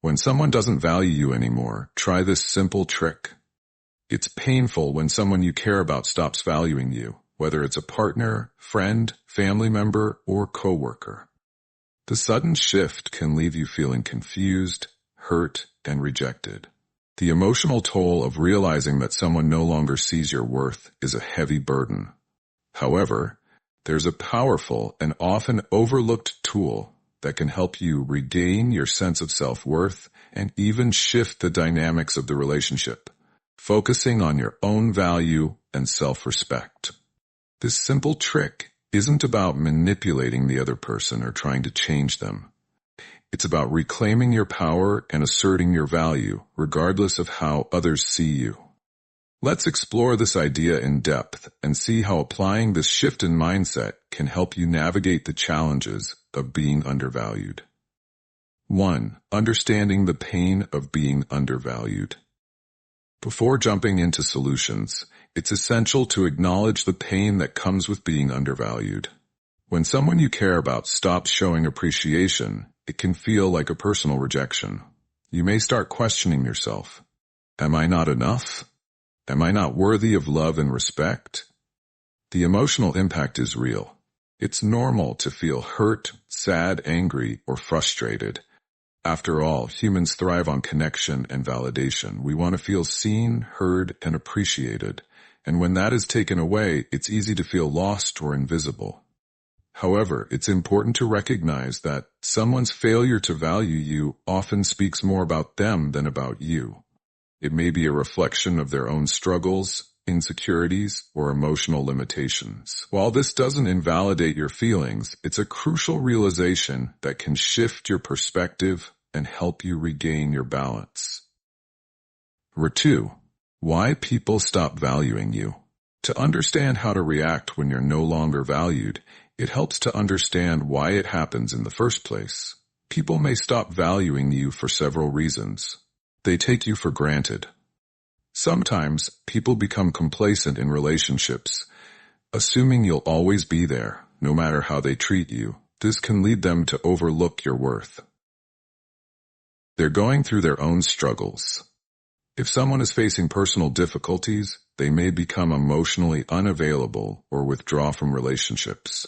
When someone doesn't value you anymore, try this simple trick. It's painful when someone you care about stops valuing you, whether it's a partner, friend, family member, or coworker. The sudden shift can leave you feeling confused, hurt, and rejected. The emotional toll of realizing that someone no longer sees your worth is a heavy burden. However, there's a powerful and often overlooked tool that can help you regain your sense of self-worth and even shift the dynamics of the relationship, focusing on your own value and self-respect. This simple trick isn't about manipulating the other person or trying to change them. It's about reclaiming your power and asserting your value, regardless of how others see you. Let's explore this idea in depth and see how applying this shift in mindset can help you navigate the challenges of being undervalued. 1. Understanding the pain of being undervalued. Before jumping into solutions, it's essential to acknowledge the pain that comes with being undervalued. When someone you care about stops showing appreciation, it can feel like a personal rejection. You may start questioning yourself. Am I not enough? Am I not worthy of love and respect? The emotional impact is real. It's normal to feel hurt, sad, angry, or frustrated. After all, humans thrive on connection and validation. We want to feel seen, heard, and appreciated. And when that is taken away, it's easy to feel lost or invisible. However, it's important to recognize that someone's failure to value you often speaks more about them than about you. It may be a reflection of their own struggles, insecurities, or emotional limitations. While this doesn't invalidate your feelings, it's a crucial realization that can shift your perspective and help you regain your balance. 2. Why people stop valuing you. To understand how to react when you're no longer valued, it helps to understand why it happens in the first place. People may stop valuing you for several reasons. They take you for granted. Sometimes people become complacent in relationships, assuming you'll always be there, no matter how they treat you. This can lead them to overlook your worth. They're going through their own struggles. If someone is facing personal difficulties, they may become emotionally unavailable or withdraw from relationships.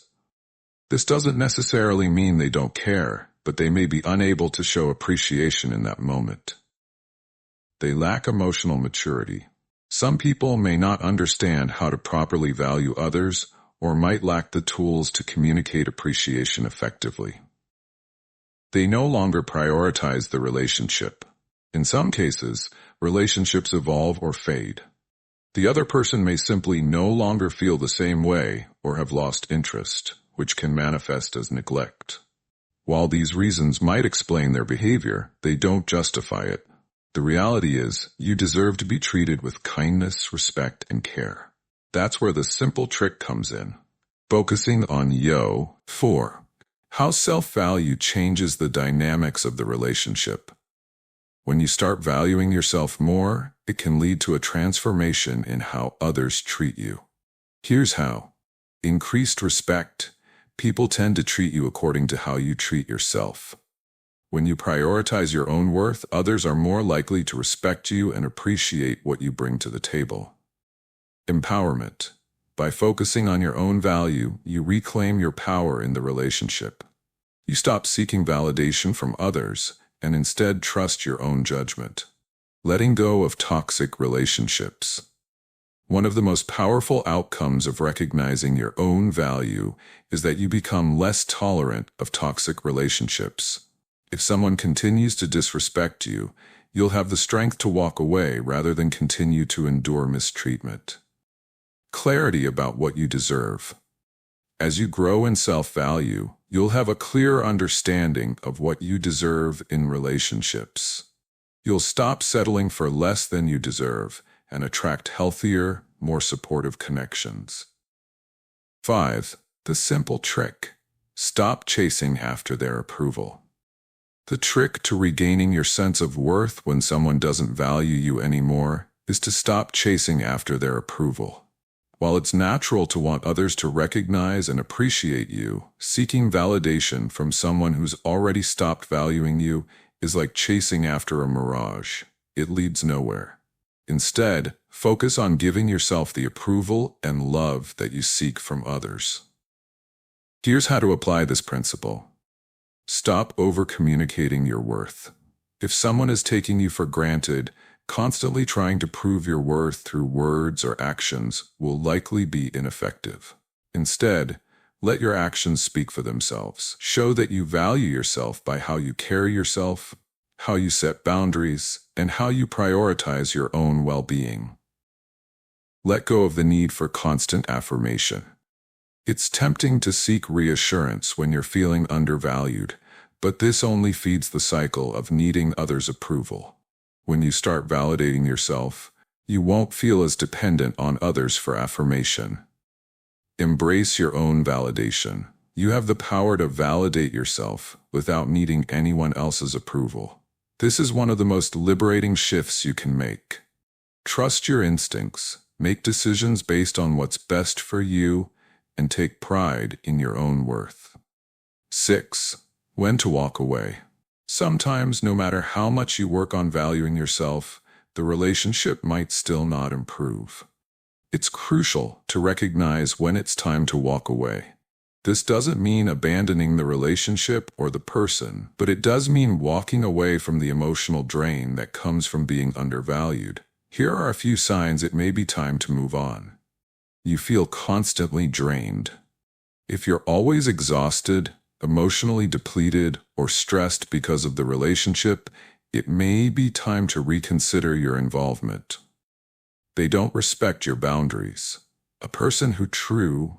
This doesn't necessarily mean they don't care, but they may be unable to show appreciation in that moment. They lack emotional maturity. Some people may not understand how to properly value others or might lack the tools to communicate appreciation effectively. They no longer prioritize the relationship. In some cases, relationships evolve or fade. The other person may simply no longer feel the same way or have lost interest, which can manifest as neglect. While these reasons might explain their behavior, they don't justify it. The reality is, you deserve to be treated with kindness, respect, and care. That's where the simple trick comes in. Focusing on yo. 4. How self-value changes the dynamics of the relationship. When you start valuing yourself more, it can lead to a transformation in how others treat you. Here's how. Increased respect. People tend to treat you according to how you treat yourself. When you prioritize your own worth, others are more likely to respect you and appreciate what you bring to the table. Empowerment. By focusing on your own value, you reclaim your power in the relationship. You stop seeking validation from others and instead trust your own judgment. Letting go of toxic relationships. One of the most powerful outcomes of recognizing your own value is that you become less tolerant of toxic relationships. If someone continues to disrespect you, you'll have the strength to walk away rather than continue to endure mistreatment. Clarity about what you deserve. As you grow in self-value, you'll have a clearer understanding of what you deserve in relationships. You'll stop settling for less than you deserve and attract healthier, more supportive connections. 5. The simple trick. Stop chasing after their approval. The trick to regaining your sense of worth when someone doesn't value you anymore is to stop chasing after their approval. While it's natural to want others to recognize and appreciate you, seeking validation from someone who's already stopped valuing you is like chasing after a mirage. It leads nowhere. Instead, focus on giving yourself the approval and love that you seek from others. Here's how to apply this principle. Stop over-communicating your worth. If someone is taking you for granted, constantly trying to prove your worth through words or actions will likely be ineffective. Instead, let your actions speak for themselves. Show that you value yourself by how you carry yourself, how you set boundaries, and how you prioritize your own well-being. Let go of the need for constant affirmation. It's tempting to seek reassurance when you're feeling undervalued, but this only feeds the cycle of needing others' approval. When you start validating yourself, you won't feel as dependent on others for affirmation. Embrace your own validation. You have the power to validate yourself without needing anyone else's approval. This is one of the most liberating shifts you can make. Trust your instincts, make decisions based on what's best for you, and take pride in your own worth. 6. When to walk away. Sometimes, no matter how much you work on valuing yourself, the relationship might still not improve. It's crucial to recognize when it's time to walk away. This doesn't mean abandoning the relationship or the person, but it does mean walking away from the emotional drain that comes from being undervalued. Here are a few signs it may be time to move on. You feel constantly drained. If you're always exhausted, emotionally depleted, or stressed because of the relationship, it may be time to reconsider your involvement. They don't respect your boundaries. A person who truly